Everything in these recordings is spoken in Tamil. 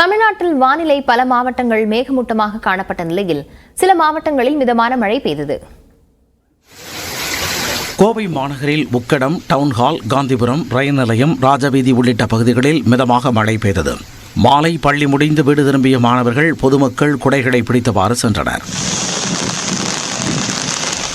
தமிழ்நாட்டில் வானிலை பல மாவட்டங்கள் மேகமூட்டமாக காணப்பட்ட நிலையில் சில மாவட்டங்களில் மிதமான மழை பெய்தது. கோவை மாநகரில் உக்கடம், டவுன்ஹால், காந்திபுரம், ரயில் நிலையம், ராஜவீதி உள்ளிட்ட பகுதிகளில் மிதமாக மழை பெய்தது. மாலை பள்ளி முடிந்து வீடு திரும்பிய மாணவர்கள், பொதுமக்கள் குடைகளை பிடித்தவாறு சென்றனர்.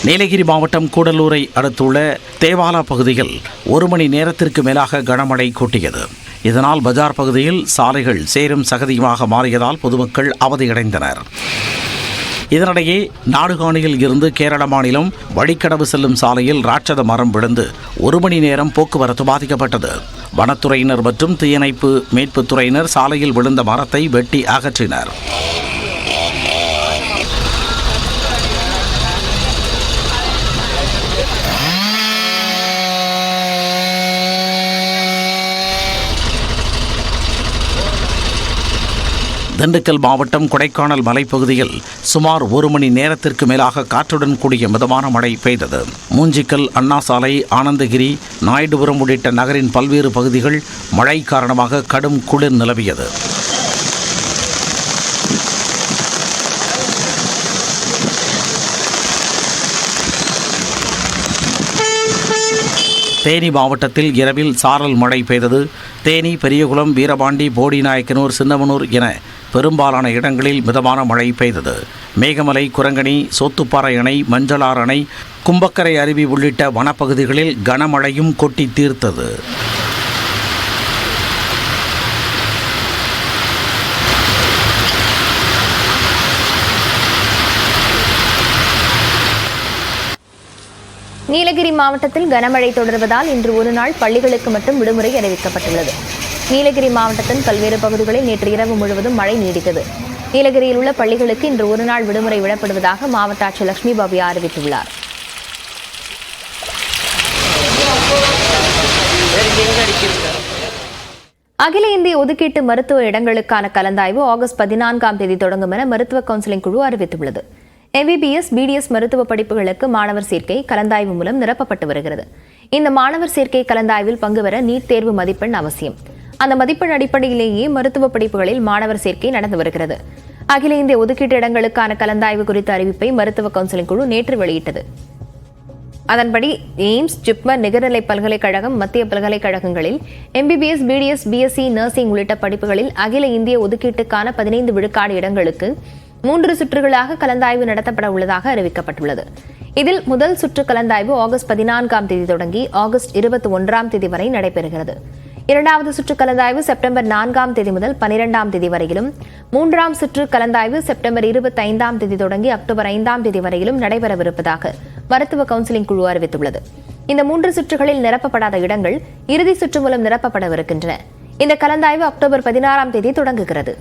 நீலகிரி மாவட்டம் கூடலூரை அடுத்துள்ள தேவாலா பகுதியில் 1 மணி நேரத்திற்கு மேலாக கனமழை கொட்டியது. இதனால் பஜார் பகுதியில் சாலைகள் சேரும் சகதியுமாக மாறியதால் பொதுமக்கள் அவதியடைந்தனர். இதனிடையே நாடுகாணியில் இருந்து கேரள மாநிலம் வழிக்கடவு செல்லும் சாலையில் ராட்சத மரம் விழுந்து 1 மணி நேரம் போக்குவரத்து பாதிக்கப்பட்டது. வனத்துறையினர் மற்றும் தீயணைப்பு மீட்புத் துறையினர் சாலையில் விழுந்த மரத்தை வெட்டி அகற்றினர். திண்டுக்கல் மாவட்டம் கொடைக்கானல் மலைப்பகுதியில் சுமார் 1 மணி நேரத்திற்கு மேலாக காற்றுடன் கூடிய மிதமான மழை பெய்தது. மூஞ்சிக்கல், அண்ணா சாலை, ஆனந்தகிரி, நாயுடுபுரம் உள்ளிட்ட நகரின் பல்வேறு பகுதிகள் மழை காரணமாக கடும் குளிர் நிலவியது. தேனி மாவட்டத்தில் இரவில் சாரல் மழை பெய்தது. தேனி, பெரியகுளம், வீரபாண்டி, போடிநாயக்கனூர், சின்னமனூர் என பெரும்பாலான இடங்களில் மிதமான மழை பெய்தது. மேகமலை, குரங்கணி, சோத்துப்பாறை அணை, மஞ்சளார் அணை, கும்பக்கரை அருவி உள்ளிட்ட வனப்பகுதிகளில் கனமழையும் கொட்டி தீர்த்தது. நீலகிரி மாவட்டத்தில் கனமழை தொடர்வதால் இன்று ஒருநாள் பள்ளிகளுக்கு மட்டும் விடுமுறை அறிவிக்கப்பட்டுள்ளது. நீலகிரி மாவட்டத்தின் பல்வேறு பகுதிகளில் நேற்று இரவு முழுவதும் மழை நீடித்தது. நீலகிரியில் உள்ள பள்ளிகளுக்கு இன்று ஒருநாள் விடுமுறை விடப்படுவதாக மாவட்ட ஆட்சியர் லட்சுமி பாபு அறிவித்துள்ளார். அகில இந்திய ஒதுக்கீட்டு மருத்துவ இடங்களுக்கான கலந்தாய்வு ஆகஸ்ட் 14ஆம் தேதி தொடங்கும் என மருத்துவ கவுன்சிலிங் குழு அறிவித்துள்ளது. MBBS, BDS மருத்துவ படிப்புகளுக்கு மாணவர் சேர்க்கை கலந்தாய்வு மூலம் நிரப்பப்பட்டு வருகிறது. இந்த மாணவர் சேர்க்கை கலந்தாய்வில் பங்கு பெற நீட் தேர்வு மதிப்பெண் அவசியம். அந்த மதிப்பெண் அடிப்படையிலேயே மருத்துவ படிப்புகளில் மாணவர் சேர்க்கை நடந்து வருகிறது. அகில இந்திய ஒதுக்கீட்டு இடங்களுக்கான கலந்தாய்வு குறித்த அறிவிப்பை மருத்துவ கவுன்சிலிங் குழு நேற்று வெளியிட்டது. அதன்படி எய்ம்ஸ், ஜிப்மர், நிகர்நிலை பல்கலைக்கழகம், மத்திய பல்கலைக்கழகங்களில் MBBS, BDS, BSc நர்சிங் உள்ளிட்ட படிப்புகளில் அகில இந்திய ஒதுக்கீட்டுக்கான 15 விழுக்காடு இடங்களுக்கு 3 சுற்றுகளாக கலந்தாய்வு நடத்தப்பட உள்ளதாக அறிவிக்கப்பட்டுள்ளது. இதில் முதல் சுற்று கலந்தாய்வு ஆகஸ்ட் 14ஆம் தேதி தொடங்கி ஆகஸ்ட் 21ஆம் தேதி வரை நடைபெறுகிறது. இரண்டாவது சுற்று கலந்தாய்வு செப்டம்பர் 4ஆம் தேதி முதல் 12ஆம் தேதி வரையிலும், 3ஆம் சுற்று கலந்தாய்வு செப்டம்பர் 25ஆம் தேதி தொடங்கி அக்டோபர் 5ஆம் தேதி வரையிலும் நடைபெறவிருப்பதாக மருத்துவ கவுன்சிலிங் குழு அறிவித்துள்ளது. இந்த 3 சுற்றுகளில் நிரப்பப்படாத இடங்கள் இறுதி சுற்று மூலம் நிரப்பப்படவிருக்கின்றன. இந்த கலந்தாய்வு அக்டோபர் 16ஆம் தேதி தொடங்குகிறது.